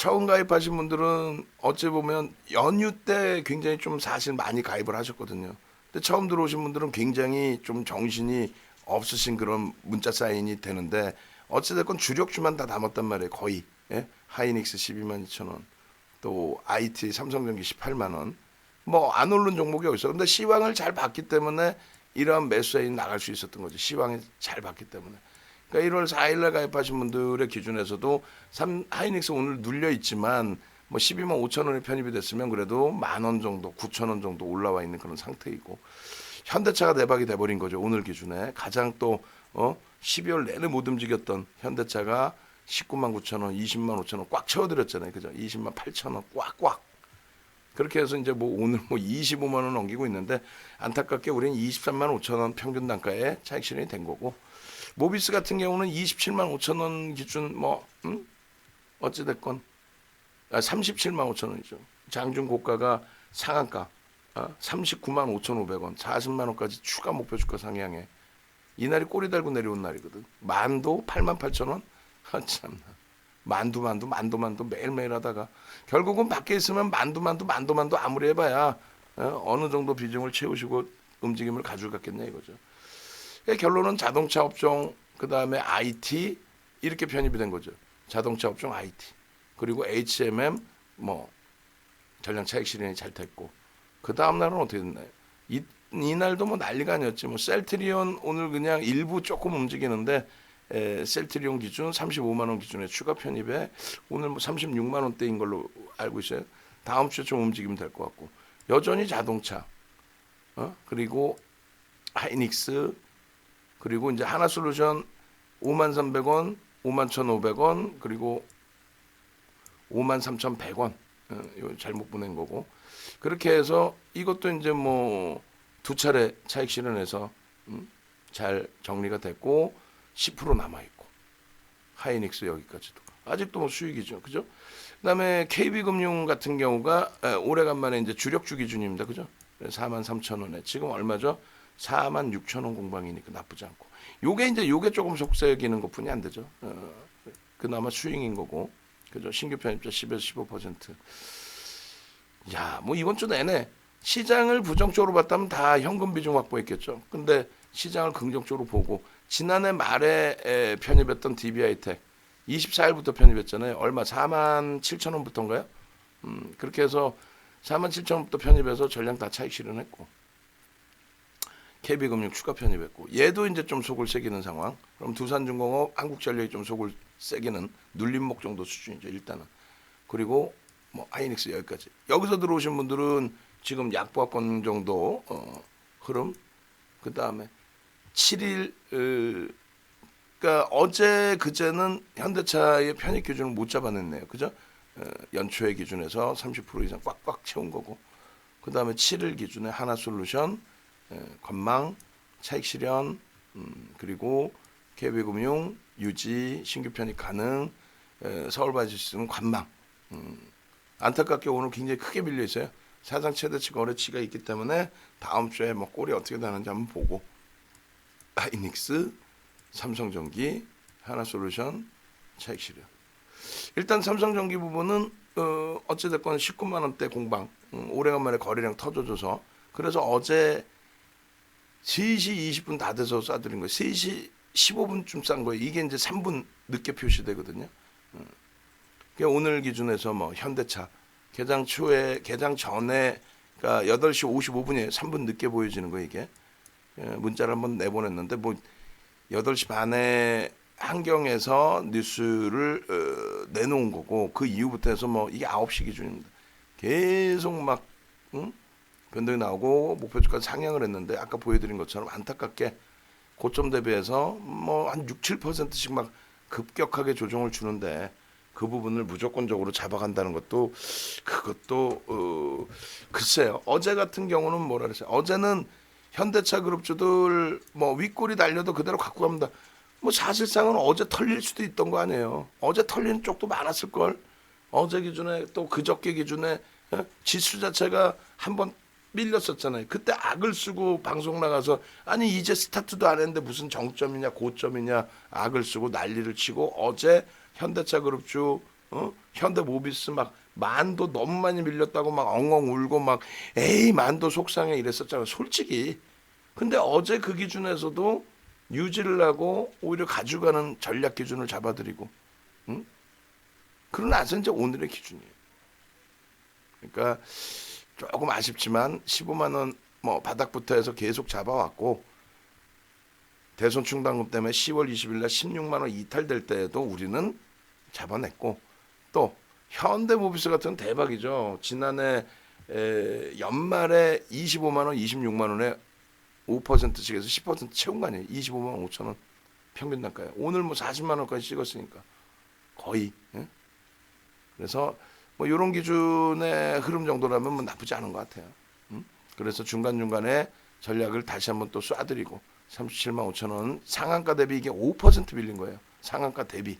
처음 가입하신 분들은 어찌 보면 연휴 때 굉장히 좀 사실 많이 가입을 하셨거든요. 근데 처음 들어오신 분들은 굉장히 좀 정신이 없으신 그런 문자 사인이 되는데 어찌됐건 주력주만 다 담았단 말이에요. 거의. 예? 하이닉스 12만 2천 원, 또 IT 삼성전기 18만 원. 뭐 안 오른 종목이 어딨어. 근데 시황을 잘 봤기 때문에 이러한 매수 사인이 나갈 수 있었던 거죠. 시황이 잘 봤기 때문에. 그러니까 1월 4일날 가입하신 분들의 기준에서도 하이닉스 오늘 눌려 있지만 뭐 12만 5천 원에 편입이 됐으면 그래도 10,000원 정도, 9천 원 정도 올라와 있는 그런 상태이고, 현대차가 대박이 돼버린 거죠. 오늘 기준에 가장 또 12월 내내 못 움직였던 현대차가 19만 9천 원, 20만 5천 원 꽉 채워드렸잖아요. 그죠? 20만 8천 원 꽉꽉. 그렇게 해서 이제 뭐 오늘 뭐 25만 원 넘기고 있는데, 안타깝게 우리는 23만 5천 원 평균 단가에 차익 실현이 된 거고, 모비스 같은 경우는 27만 5천 원 기준 어찌됐건 37만 5천 원이죠. 장중 고가가 상한가 39만 5,500원, 40만 원까지 추가 목표 주가 상향해. 이날이 꼬리 달고 내려온 날이거든. 만도 8만 8천 원. 참나. 만두 매일매일 하다가 결국은 밖에 있으면 만두 아무리 해봐야 어느 정도 비중을 채우시고 움직임을 가져갔겠냐 이거죠. 결론은 자동차 업종, 그 다음에 IT 이렇게 편입이 된 거죠. 자동차 업종 IT, 그리고 HMM 뭐 전량 차익 실현이 잘 됐고, 그 다음 날은 어떻게 됐나요? 이날도 뭐 난리가 아니었지. 뭐 셀트리온 오늘 그냥 일부 조금 움직이는데, 셀트리온 기준 35만 원 기준에 추가 편입에 오늘 뭐 36만 원대인 걸로 알고 있어요. 다음 주에 좀 움직이면 될 것 같고, 여전히 자동차, 그리고 하이닉스, 그리고 이제 하나솔루션 5만 300원, 5만 1,500원, 그리고 5만 3,100원. 이거 잘못 보낸 거고. 그렇게 해서 이것도 이제 뭐 두 차례 차익 실현해서 잘 정리가 됐고 10% 남아 있고, 하이닉스 여기까지도 아직도 뭐 수익이죠, 그죠? 그다음에 KB금융 같은 경우가 오래간만에 이제 주력주 기준입니다, 그죠? 4만 3천 원에 지금 얼마죠? 4만 6천 원 공방이니까 나쁘지 않고, 요게 조금 속세기는 것뿐이 안 되죠. 그나마 수익인 거고, 그죠? 신규 편입자 10에서 15%. 야, 뭐 이번 주 내내 시장을 부정적으로 봤다면 다 현금 비중 확보했겠죠. 근데 시장을 긍정적으로 보고 지난해 말에 편입했던 DB하이텍 24일부터 편입했잖아요. 얼마 4만 7천 원부터인가요? 그렇게 해서 4만 7천 원부터 편입해서 전량 다 차익 실현했고, KB금융 추가 편입했고, 얘도 이제 좀 속을 새기는 상황. 그럼 두산중공업, 한국전력이 좀 속을 새기는 눌림목 정도 수준이죠, 일단은. 그리고 뭐 하이닉스 여기까지. 여기서 들어오신 분들은 지금 약보합권 정도 흐름. 그 다음에 7일 그러니까 어제 그제는 현대차의 편입 기준을 못 잡아냈네요, 그죠? 연초의 기준에서 30% 이상 꽉꽉 채운 거고, 그 다음에 7일 기준에 하나솔루션, 건망, 차익 실현, 그리고 KB금융 유지, 신규 편입 가능, 서울바이오시스는 관망. 안타깝게 오늘 굉장히 크게 밀려 있어요. 사상 최대치 거래치가 있기 때문에 다음 주에 뭐 꼴이 어떻게 되는지 한번 보고, 하이닉스, 삼성전기, 하나솔루션, 차익 실현. 일단 삼성전기 부분은 어찌됐건 19만 원대 공방, 오래간만에 거래량 터져줘서, 그래서 어제 3시 20분 다 돼서 쏴드린 거예요. 3시 15분쯤 싼 거예요. 이게 이제 3분 늦게 표시되거든요. 그러니까 오늘 기준에서 뭐 현대차 개장 전에, 그러니까 8시 55분이에요. 3분 늦게 보여지는 거예요, 이게. 문자를 한번 내보냈는데, 뭐 8시 반에 한경에서 뉴스를 내놓은 거고, 그 이후부터 해서 뭐 이게 9시 기준입니다. 계속 막 변동이 나오고 목표주가 상향을 했는데, 아까 보여드린 것처럼 안타깝게 고점 대비해서 뭐 한 6, 7%씩 막 급격하게 조정을 주는데, 그 부분을 무조건적으로 잡아간다는 것도, 그것도 글쎄요. 어제 같은 경우는 뭐라 그랬어요? 어제는 현대차 그룹주들 뭐 윗골이 달려도 그대로 갖고 갑니다. 뭐 사실상은 어제 털릴 수도 있던 거 아니에요. 어제 털리는 쪽도 많았을 걸. 어제 기준에 또 그저께 기준에 지수 자체가 한번 밀렸었잖아요. 그때 악을 쓰고 방송 나가서, 아니 이제 스타트도 안 했는데 무슨 정점이냐 고점이냐 악을 쓰고 난리를 치고, 어제 현대차 그룹주 현대모비스 막 만도 너무 많이 밀렸다고 막 엉엉 울고 막 에이 만도 속상해 이랬었잖아 솔직히. 근데 어제 그 기준에서도 유지를 하고 오히려 가져가는 전략 기준을 잡아드리고, 응? 그러나서 이제 오늘의 기준이에요. 그러니까 조금 아쉽지만 15만 원 뭐 바닥부터 해서 계속 잡아왔고, 대손 충당금 때문에 10월 20일 날 16만 원 이탈될 때에도 우리는 잡아냈고, 또 현대모비스 같은 대박이죠. 지난해 연말에 25만 원, 26만 원에 5%씩 해서 10% 채운 거 아니에요. 25만 5천 원 평균 단가에. 오늘 뭐 40만 원까지 찍었으니까 거의. 예? 그래서 뭐 이런 기준의 흐름 정도라면 뭐 나쁘지 않은 것 같아요. 그래서 중간중간에 전략을 다시 한번 또 쏴드리고 37만 5천 원 상한가 대비 이게 5% 밀린 거예요. 상한가 대비.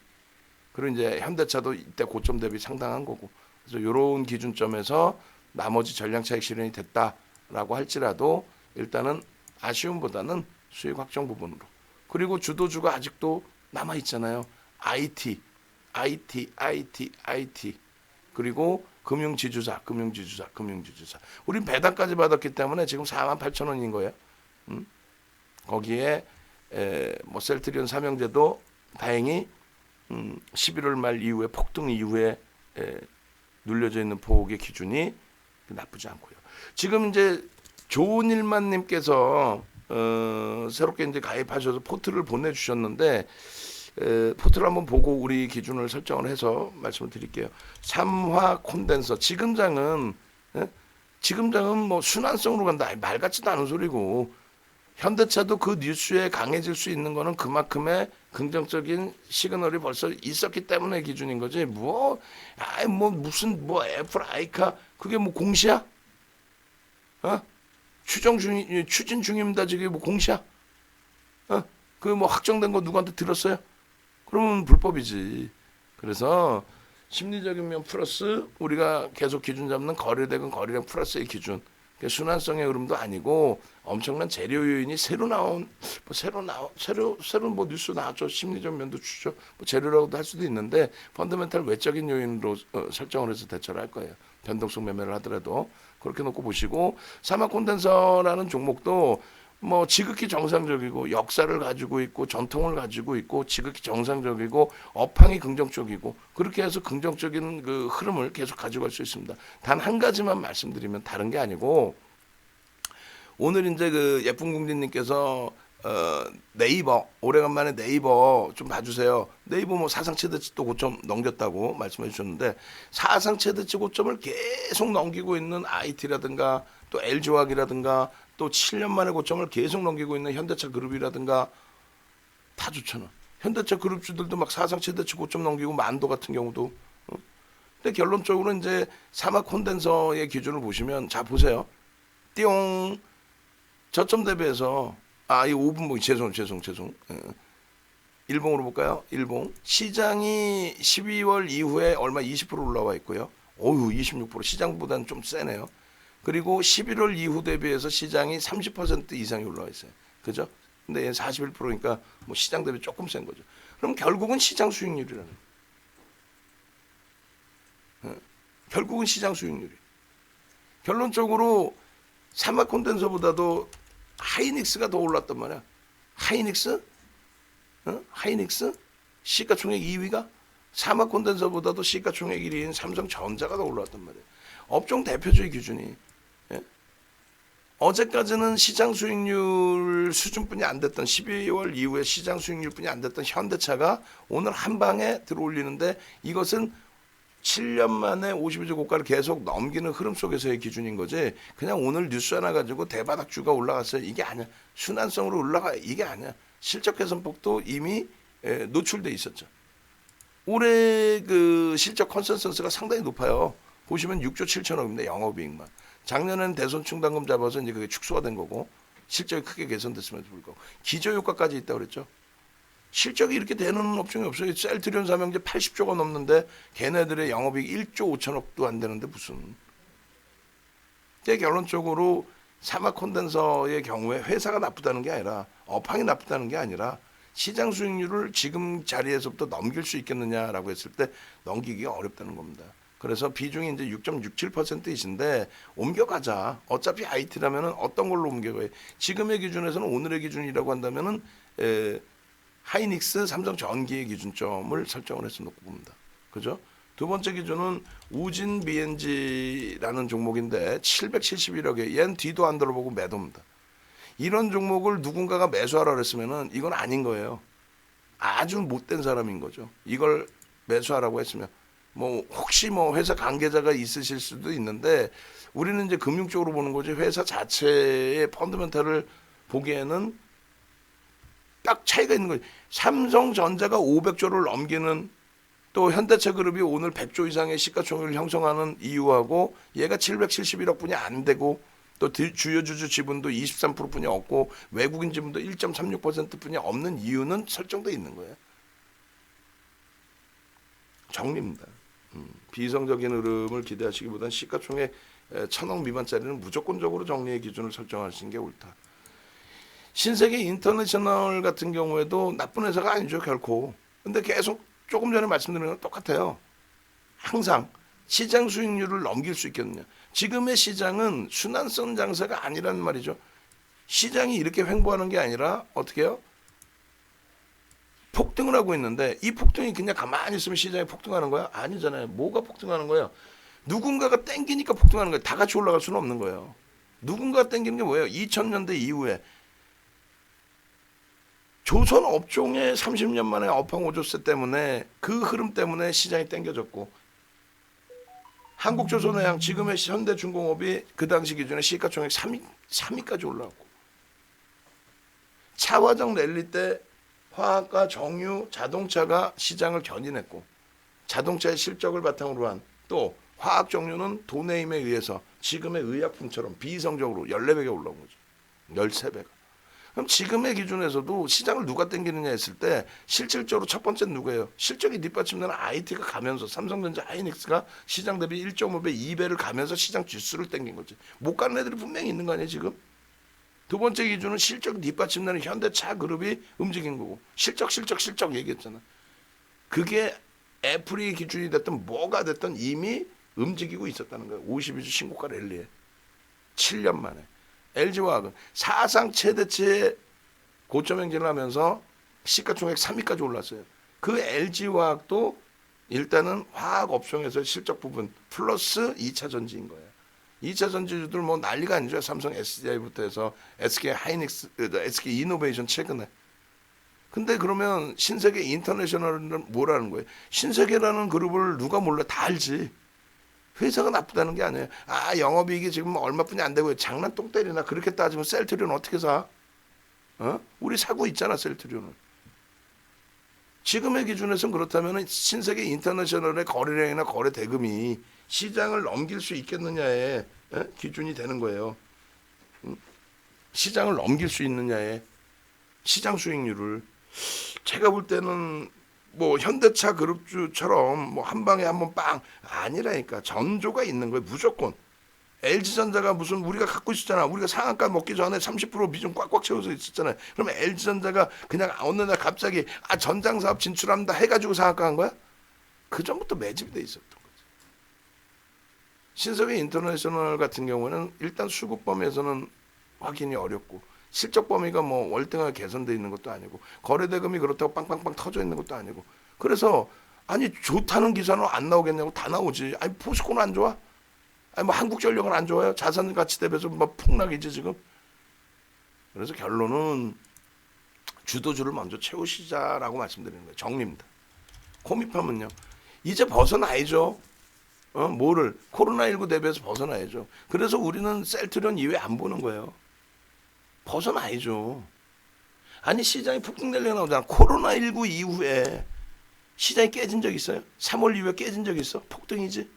그리고 이제 현대차도 이때 고점 대비 상당한 거고. 그래서 이런 기준점에서 나머지 전량 차익 실현이 됐다라고 할지라도 일단은 아쉬움보다는 수익 확정 부분으로. 그리고 주도주가 아직도 남아 있잖아요. IT. 그리고 금융지주사. 우리 배당까지 받았기 때문에 지금 48,000원인 거예요. 거기에 뭐 셀트리온 삼형제도 다행히 11월 말 이후에 폭등 이후에 눌려져 있는 폭의 기준이 나쁘지 않고요. 지금 이제 좋은 일만님께서 새롭게 이제 가입하셔서 포트를 보내주셨는데 포트를 한번 보고 우리 기준을 설정을 해서 말씀을 드릴게요. 삼화 콘덴서 지금장은 뭐 순환성으로 간다. 말 같지도 않은 소리고 현대차도 그 뉴스에 강해질 수 있는 거는 그만큼의 긍정적인 시그널이 벌써 있었기 때문에 기준인 거지. 무슨 애플 아이카 그게 뭐 공시야? 추진 중입니다. 저게 뭐 공시야? 그 뭐 확정된 거 누구한테 들었어요? 그러면 불법이지. 그래서 심리적인 면 플러스 우리가 계속 기준 잡는 거래대금 거래량 플러스의 기준. 순환성의 흐름도 아니고 엄청난 재료 요인이 새로 뭐 뉴스 나왔죠. 심리적 면도 주죠. 뭐 재료라고도 할 수도 있는데 펀더멘탈 외적인 요인으로 설정을 해서 대처를 할 거예요. 변동성 매매를 하더라도 그렇게 놓고 보시고 사막 콘덴서라는 종목도 뭐 지극히 정상적이고 역사를 가지고 있고 전통을 가지고 있고 지극히 정상적이고 업황이 긍정적이고 그렇게 해서 긍정적인 그 흐름을 계속 가져갈 수 있습니다. 단 한 가지만 말씀드리면 다른 게 아니고 오늘 이제 그 예쁜 공주님께서 네이버 오래간만에 네이버 좀 봐주세요. 네이버 뭐 사상 최대치 또 고점 넘겼다고 말씀해 주셨는데 사상 최대치 고점을 계속 넘기고 있는 IT라든가 또 LG화학이라든가 또 7년 만에 고점을 계속 넘기고 있는 현대차 그룹이라든가 다 좋잖아. 현대차 그룹주들도 막 사상 최대치 고점 넘기고 만도 같은 경우도. 근데 결론적으로 이제 사막 콘덴서의 기준을 보시면 자 보세요. 띠용 저점 대비해서 이 5분 보기 죄송. 일봉으로 볼까요? 일봉 시장이 12월 이후에 얼마 20% 올라와 있고요. 26% 시장보다는 좀 세네요. 그리고 11월 이후 대비해서 시장이 30% 이상이 올라와 있어요. 그죠? 근데 얘는 41%니까 뭐 시장 대비 조금 센 거죠. 그럼 결국은 시장 수익률이라는 거예요. 결국은 시장 수익률이. 결론적으로 사막 콘덴서보다도 하이닉스가 더 올랐단 말이야. 하이닉스? 시가총액 2위가 사막 콘덴서보다도 시가총액 1위인 삼성전자가 더 올랐단 말이야. 업종 대표주의 기준이. 어제까지는 시장 수익률 수준뿐이 안 됐던 12월 이후에 시장 수익률뿐이 안 됐던 현대차가 오늘 한 방에 들어올리는데 이것은 7년 만에 52주 고가를 계속 넘기는 흐름 속에서의 기준인 거지. 그냥 오늘 뉴스 하나 가지고 대바닥주가 올라갔어요. 이게 아니야. 순환성으로 올라가 이게 아니야. 실적 개선폭도 이미 노출돼 있었죠. 올해 그 실적 컨센서스가 상당히 높아요. 보시면 6조 7천억입니다. 영업이익만. 작년에는 대손 충당금 잡아서 이제 그게 축소가 된 거고 실적이 크게 개선됐음에도 불구하고 기저효과까지 있다고 그랬죠. 실적이 이렇게 되는 업종이 없어요. 셀트리온 삼형제 80조가 넘는데 걔네들의 영업이익 1조 5천억도 안 되는데 무슨. 결론적으로 사막 콘덴서의 경우에 회사가 나쁘다는 게 아니라 업황이 나쁘다는 게 아니라 시장 수익률을 지금 자리에서부터 넘길 수 있겠느냐라고 했을 때 넘기기가 어렵다는 겁니다. 그래서 비중이 이제 6.67%이신데 옮겨가자. 어차피 IT라면은 어떤 걸로 옮겨가요? 지금의 기준에서는 오늘의 기준이라고 한다면은 하이닉스, 삼성 전기의 기준점을 설정을 해서 놓고 봅니다. 그죠? 두 번째 기준은 우진 BNG라는 종목인데 771억에 얘는 뒤도 안 들어보고 매도입니다. 이런 종목을 누군가가 매수하라 그랬으면은 이건 아닌 거예요. 아주 못된 사람인 거죠. 이걸 매수하라고 했으면 뭐 혹시 뭐 회사 관계자가 있으실 수도 있는데 우리는 이제 금융 쪽으로 보는 거지 회사 자체의 펀더멘탈을 보기에는 딱 차이가 있는 거예요. 삼성전자가 500조를 넘기는 또 현대차그룹이 오늘 100조 이상의 시가총액을 형성하는 이유하고 얘가 771억 분이 안 되고 또 주요 주주 지분도 23%뿐이 없고 외국인 지분도 1.36%뿐이 없는 이유는 설정돼 있는 거예요. 정리입니다. 비이성적인 흐름을 기대하시기보다는 시가총액 1,000억 미만짜리는 무조건적으로 정리의 기준을 설정하시는 게 옳다. 신세계 인터내셔널 같은 경우에도 나쁜 회사가 아니죠 결코. 근데 계속 조금 전에 말씀드린 건 똑같아요. 항상 시장 수익률을 넘길 수 있겠느냐. 지금의 시장은 순환성 장세가 아니란 말이죠. 시장이 이렇게 횡보하는 게 아니라 어떻게 해요? 폭등을 하고 있는데 이 폭등이 그냥 가만히 있으면 시장이 폭등하는 거야? 아니잖아요. 뭐가 폭등하는 거예요? 누군가가 땡기니까 폭등하는 거예요. 다 같이 올라갈 수는 없는 거예요. 누군가가 땡기는 게 뭐예요? 2000년대 이후에 조선 업종의 30년 만에 업황오조세 때문에 그 흐름 때문에 시장이 땡겨졌고 한국조선해양 지금의 현대중공업이 그 당시 기준에 시가총액 3위까지 올라왔고 차화정 랠리 때 화학과 정유, 자동차가 시장을 견인했고 자동차의 실적을 바탕으로 한 또 화학 정유는 돈의 힘에 의해서 지금의 의약품처럼 비이성적으로 14배가 올라온 거죠. 13배가. 그럼 지금의 기준에서도 시장을 누가 땡기느냐 했을 때 실질적으로 첫 번째는 누구예요? 실적이 뒷받침되는 IT가 가면서 삼성전자 하이닉스가 시장 대비 1.5배, 2배를 가면서 시장 지수를 땡긴 거지. 못 가는 애들이 분명히 있는 거 아니에요 지금? 두 번째 기준은 실적이 뒷받침되는 현대차 그룹이 움직인 거고 실적 얘기했잖아. 그게 애플이 기준이 됐든 뭐가 됐든 이미 움직이고 있었다는 거예요. 52주 신고가 랠리에 7년 만에. LG화학은 사상 최대치의 고점 행진을 하면서 시가총액 3위까지 올랐어요. 그 LG화학도 일단은 화학 업종에서 실적 부분 플러스 2차 전지인 거예요. 2차 전지주들 뭐 난리가 아니죠. 삼성 SDI부터 해서 SK 하이닉스, SK 이노베이션 최근에. 근데 그러면 신세계 인터내셔널은 뭐라는 거예요? 신세계라는 그룹을 누가 몰라 다 알지. 회사가 나쁘다는 게 아니에요. 아 영업이익이 지금 얼마뿐이 안 되고 장난 똥 때리나 그렇게 따지면 셀트리온 어떻게 사? 우리 사고 있잖아 셀트리온은. 지금의 기준에서는 그렇다면 신세계 인터내셔널의 거래량이나 거래 대금이 시장을 넘길 수 있겠느냐의 기준이 되는 거예요. 시장을 넘길 수 있느냐의 시장 수익률을 제가 볼 때는 뭐 현대차 그룹주처럼 뭐 한 방에 한번 빵 아니라니까 전조가 있는 거예요. 무조건. LG전자가 무슨 우리가 갖고 있었잖아. 우리가 상한가 먹기 전에 30% 비중 꽉꽉 채워서 있었잖아요. 그러면 LG전자가 그냥 어느 날 갑자기 전장사업 진출합니다 해가지고 상한가 한 거야? 그 전부터 매집이 돼 있었던 거지. 신세계 인터내셔널 같은 경우는 일단 수급 범위에서는 확인이 어렵고 실적 범위가 뭐 월등하게 개선돼 있는 것도 아니고 거래 대금이 그렇다고 빵빵빵 터져 있는 것도 아니고 그래서 아니 좋다는 기사는 안 나오겠냐고 다 나오지. 아니 포스코는 안 좋아? 아니 뭐 한국전력은 안 좋아요? 자산 가치 대비해서 뭐 폭락이지 지금. 그래서 결론은 주도주를 먼저 채우시자라고 말씀드리는 거예요. 정리입니다. 코미팜은요. 이제 벗어나야죠. 뭐를 코로나19 대비해서 벗어나야죠. 그래서 우리는 셀트리온 이외에 안 보는 거예요. 벗어나야죠. 아니 시장이 폭등되려고 나오잖아. 코로나19 이후에 시장이 깨진 적 있어요? 3월 이후에 깨진 적 있어? 폭등이지.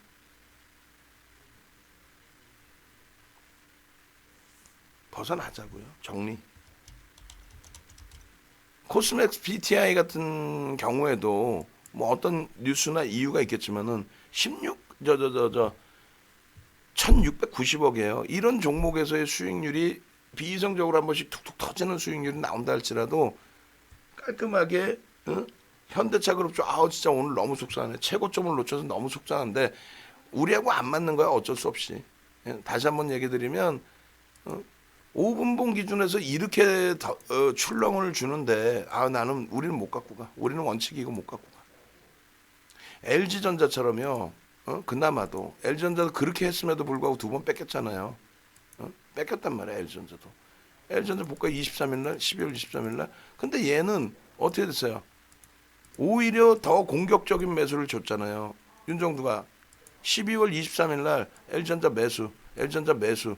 벗어나자고요. 정리. 코스맥스 BTI 같은 경우에도 뭐 어떤 뉴스나 이유가 있겠지만은 1690억이에요. 이런 종목에서의 수익률이 비이성적으로 한 번씩 툭툭 터지는 수익률이 나온다 할지라도 깔끔하게 현대차 그룹 쪽 아우 진짜 오늘 너무 속상하네. 최고점을 놓쳐서 너무 속상한데 우리하고 안 맞는 거야 어쩔 수 없이. 다시 한번 얘기 드리면 5분봉 기준에서 이렇게 출렁을 주는데 나는 우리는 못 갖고 가. 우리는 원칙이고 못 갖고 가. LG전자처럼요. 그나마도 LG전자도 그렇게 했음에도 불구하고 두 번 뺏겼잖아요. 뺏겼단 말이야 LG전자도. LG전자 볼까 23일 날 12월 23일 날. 근데 얘는 어떻게 됐어요? 오히려 더 공격적인 매수를 줬잖아요. 윤정두가 12월 23일 날 LG전자 매수.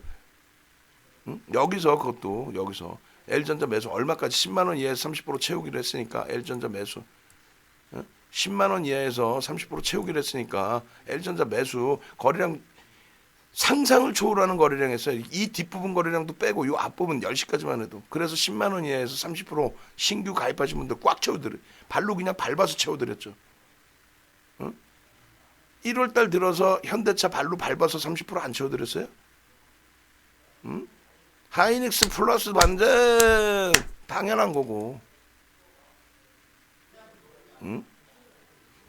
여기서 그것도 여기서 LG전자 매수 얼마까지 10만 원 이하에서 30% 채우기로 했으니까 LG전자 매수 10만 원 이하에서 30% 채우기로 했으니까 LG전자 매수 거래량 상상을 초월하는 거래량 했어요. 이 뒷부분 거래량도 빼고 이 앞부분 10시까지만 해도 그래서 10만 원 이하에서 30% 신규 가입하신 분들 꽉 채워드려 발로 그냥 밟아서 채워드렸죠. 1월달 들어서 현대차 발로 밟아서 30%안 채워드렸어요? 하이닉스 플러스 반전 당연한 거고.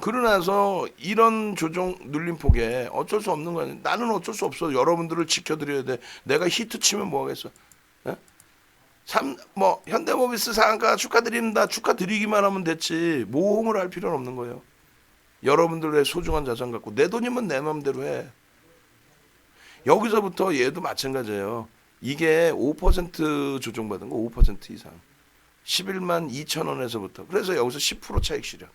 그러나서 이런 조정 눌림폭에 어쩔 수 없는 거야. 나는 어쩔 수 없어. 여러분들을 지켜드려야 돼. 내가 히트 치면 뭐 하겠어. 현대모비스 상한가 축하드립니다. 축하드리기만 하면 됐지. 모험을 할 필요는 없는 거예요. 여러분들의 소중한 자산 갖고 내 돈이면 내 마음대로 해. 여기서부터 얘도 마찬가지예요. 이게 5% 조정받은 거 5% 이상. 11만 2천 원에서부터. 그래서 여기서 10% 차익 실현.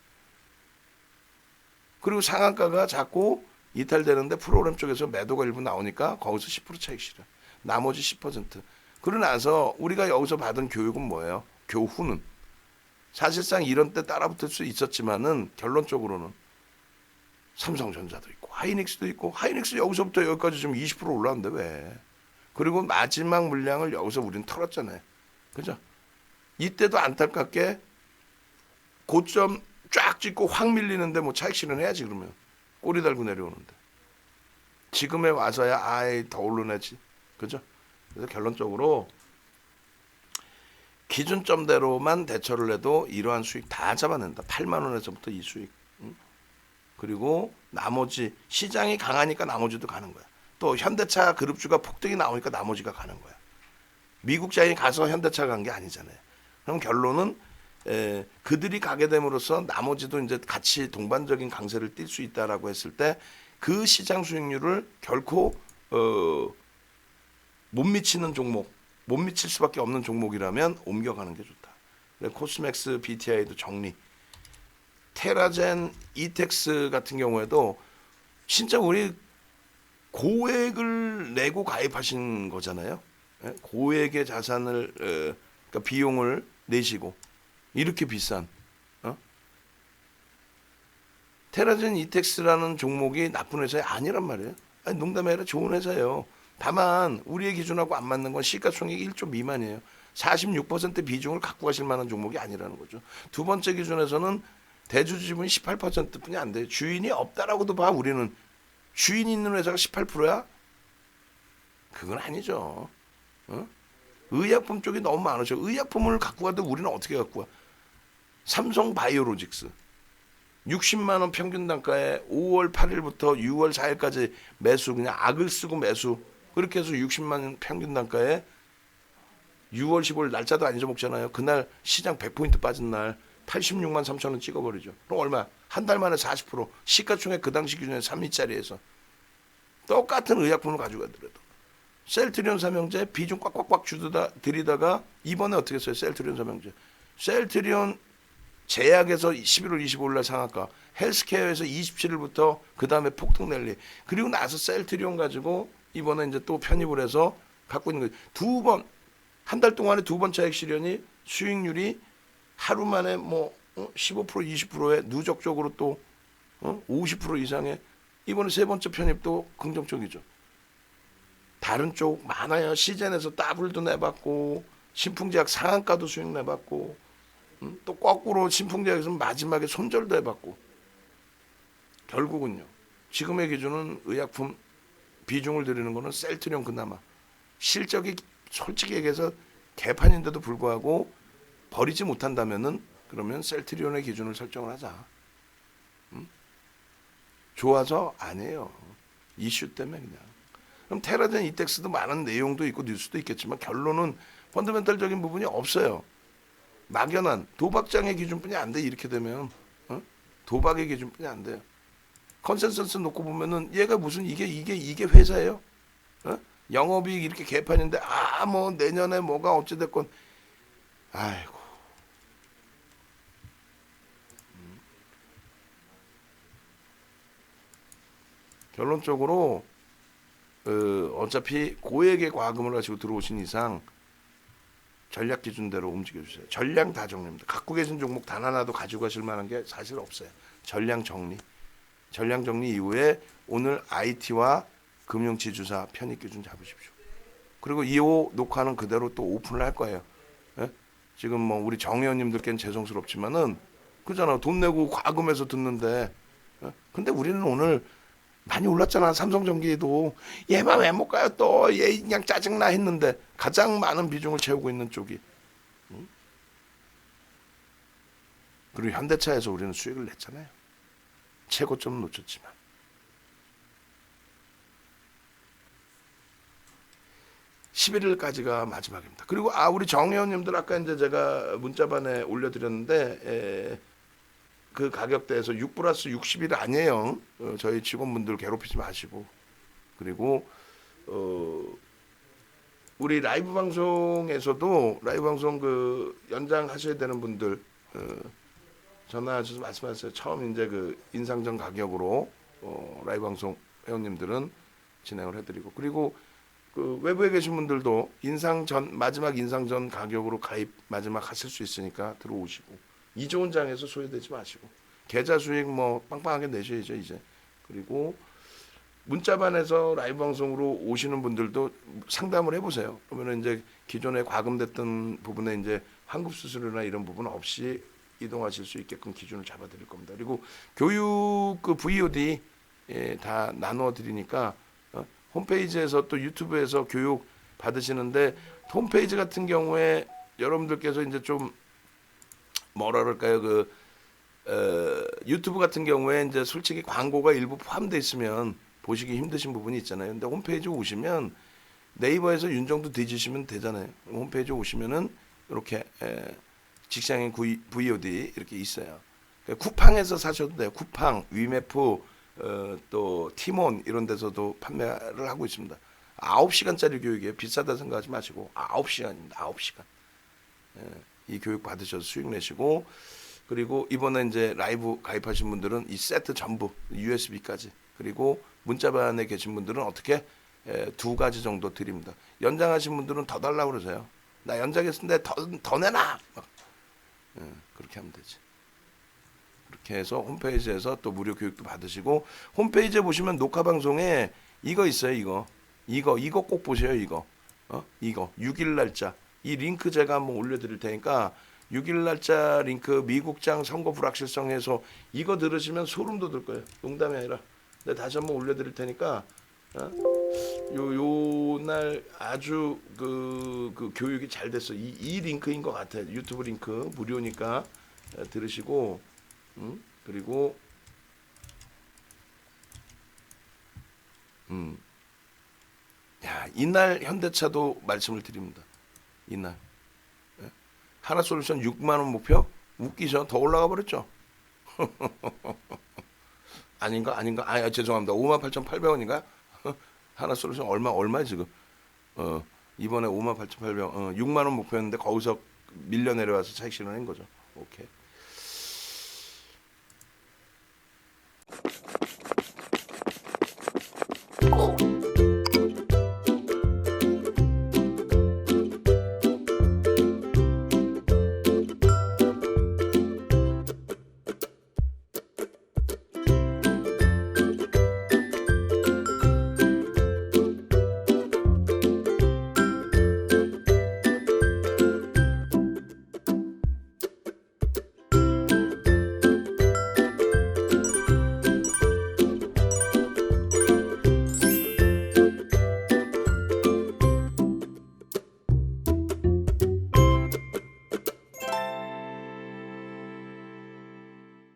그리고 상한가가 자꾸 이탈되는데 프로그램 쪽에서 매도가 일부 나오니까 거기서 10% 차익 실현. 나머지 10%. 그러고 나서 우리가 여기서 받은 교육은 뭐예요? 교훈은. 사실상 이런 때 따라붙을 수 있었지만은 결론적으로는 삼성전자도 있고 하이닉스도 있고 하이닉스 여기서부터 여기까지 지금 20% 올라왔는데 왜? 그리고 마지막 물량을 여기서 우리는 털었잖아요. 그죠? 이때도 안타깝게 고점 쫙 찍고 확 밀리는데 뭐 차익 실현해야지 그러면. 꼬리 달고 내려오는데. 지금에 와서야 더 오르내지. 그죠? 그래서 결론적으로 기준점대로만 대처를 해도 이러한 수익 다 잡아낸다. 8만 원에서부터 이 수익. 그리고 나머지 시장이 강하니까 나머지도 가는 거야. 또 현대차 그룹주가 폭등이 나오니까 나머지가 가는 거야. 미국장이 가서 현대차 간 게 아니잖아요. 그럼 결론은 그들이 가게 됨으로써 나머지도 이제 같이 동반적인 강세를 띌 수 있다라고 했을 때 그 시장 수익률을 결코 못 미치는 종목, 못 미칠 수밖에 없는 종목이라면 옮겨가는 게 좋다. 코스맥스, BTI도 정리. 테라젠, 이텍스 같은 경우에도 진짜 우리 고액을 내고 가입하신 거잖아요. 고액의 자산을 그러니까 비용을 내시고 이렇게 비싼 테라젠 이텍스라는 종목이 나쁜 회사가 아니란 말이에요. 아니, 농담이 아니라 좋은 회사예요. 다만 우리의 기준하고 안 맞는 건 시가총액이 1조 미만이에요. 46% 비중을 갖고 가실 만한 종목이 아니라는 거죠. 두 번째 기준에서는 대주 지분이 18%뿐이 안 돼요. 주인이 없다라고도 봐. 우리는 주인이 있는 회사가 18%야? 그건 아니죠. 의약품 쪽이 너무 많으죠. 의약품을 갖고 가도 우리는 어떻게 갖고 와? 삼성 바이오로직스 60만 원 평균 단가에 5월 8일부터 6월 4일까지 매수 그냥 악을 쓰고 매수 그렇게 해서 60만 원 평균 단가에 6월 15일 날짜도 안 잊어먹잖아요. 그날 시장 100포인트 빠진 날 86만 3천 원 찍어버리죠. 그럼 얼마? 한 달 만에 40% 시가총액 그 당시 기준에 3위짜리에서 똑같은 의약품을 가지고 가더라도 셀트리온 삼형제 비중 꽉꽉꽉 들이다가 이번에 어떻게 했어요? 셀트리온 삼형제 셀트리온 제약에서 11월 25일 날 상한가 헬스케어에서 27일부터 그 다음에 폭등 랠리 그리고 나서 셀트리온 가지고 이번에 이제 또 편입을 해서 갖고 있는 거예요. 두 번 한 달 동안에 두 번 차익 실현이 수익률이 하루 만에 뭐 15% 20%에 누적적으로 또 50% 이상의 이번에 세 번째 편입도 긍정적이죠. 다른 쪽 많아요. 시젠에서 더블도 내봤고 신풍제약 상한가도 수익 내봤고 또 거꾸로 신풍제약에서 마지막에 손절도 해봤고 결국은요. 지금의 기준은 의약품 비중을 들이는 거는 셀트리온 그나마 실적이 솔직히 얘기해서 개판인데도 불구하고 버리지 못한다면은 그러면 셀트리온의 기준을 설정을 하자. 좋아서 아니에요. 이슈 때문에 그냥. 그럼 테라젠 이텍스도 많은 내용도 있고 뉴스도 있겠지만 결론은 펀더멘탈적인 부분이 없어요. 막연한 도박장의 기준뿐이 안 돼. 이렇게 되면 도박의 기준뿐이 안 돼요. 컨센서스 놓고 보면은 얘가 무슨 이게 회사예요? 영업이익 이렇게 개판인데 뭐 내년에 뭐가 어찌 됐건 아이고. 결론적으로 어차피 고액의 과금을 하시고 들어오신 이상 전략 기준대로 움직여주세요. 전량 다 정리입니다. 갖고 계신 종목 단 하나도 가지고 가실 만한 게 사실 없어요. 전량 정리. 전량 정리 이후에 오늘 IT와 금융지주사 편입 기준 잡으십시오. 그리고 2호 녹화는 그대로 또 오픈을 할 거예요. 예? 지금 뭐 우리 정 의원님들께는 죄송스럽지만은 그잖아. 돈 내고 과금해서 듣는데. 근데 우리는 오늘 많이 올랐잖아. 삼성전기도 얘만 왜 못 가요 또. 얘 그냥 짜증나 했는데 가장 많은 비중을 채우고 있는 쪽이. 그리고 현대차에서 우리는 수익을 냈잖아요. 최고점은 놓쳤지만. 11일까지가 마지막입니다. 그리고 우리 정 의원님들 아까 이제 제가 문자반에 올려드렸는데 그 가격대에서 6 플러스 60일 아니에요. 저희 직원분들 괴롭히지 마시고. 그리고 우리 라이브 방송에서도 라이브 방송 그 연장하셔야 되는 분들 전화하셔서 말씀하세요. 처음 이제 그 인상전 가격으로 라이브 방송 회원님들은 진행을 해드리고, 그리고 그 외부에 계신 분들도 마지막 인상전 가격으로 가입 마지막 하실 수 있으니까 들어오시고, 이 좋은 장에서 소외되지 마시고 계좌 수익 뭐 빵빵하게 내셔야죠 이제. 그리고 문자반에서 라이브 방송으로 오시는 분들도 상담을 해보세요. 그러면 이제 기존에 과금됐던 부분에 이제 환급 수수료나 이런 부분 없이 이동하실 수 있게끔 기준을 잡아드릴 겁니다. 그리고 교육 그 VOD 다 나누어 드리니까 홈페이지에서 또 유튜브에서 교육 받으시는데, 홈페이지 같은 경우에 여러분들께서 이제 좀 뭐라 그럴까요? 유튜브 같은 경우에 이제 솔직히 광고가 일부 포함되어 있으면 보시기 힘드신 부분이 있잖아요. 근데 홈페이지 오시면 네이버에서 윤정도 뒤지시면 되잖아요. 홈페이지 오시면은 이렇게 직장인 VOD 이렇게 있어요. 쿠팡에서 사셔도 돼요. 쿠팡, 위메프, 또 티몬 이런 데서도 판매를 하고 있습니다. 9시간짜리 교육이에요. 비싸다 생각하지 마시고 9시간입니다. 9시간. 이 교육 받으셔서 수익 내시고, 그리고 이번에 이제 라이브 가입하신 분들은 이 세트 전부 USB까지, 그리고 문자반에 계신 분들은 어떻게 2가지 정도 드립니다. 연장하신 분들은 더 달라고 그러세요. 나 연장했는데 더 내놔. 그렇게 하면 되지. 그렇게 해서 홈페이지에서 또 무료 교육도 받으시고, 홈페이지에 보시면 녹화 방송에 이거 있어요. 이거 꼭 보세요. 이거 6일 날짜 이 링크 제가 한번 올려드릴 테니까 6일 날짜 링크 미국장 선거 불확실성에서 이거 들으시면 소름 돋을 거예요. 농담이 아니라. 내가 다시 한번 올려드릴 테니까 요 날 아주 그 교육이 잘 됐어. 이 링크인 것 같아요. 유튜브 링크 무료니까 들으시고, 그리고 이날 현대차도 말씀을 드립니다. 이날 하나솔루션 6만 원 목표 웃기죠? 더 올라가 버렸죠? 아닌가? 죄송합니다. 58,800원인가? 하나솔루션 얼마 지금? 이번에 58,800원, 6만 원 목표였는데 거기서 밀려 내려와서 차익 실현한 거죠. 오케이.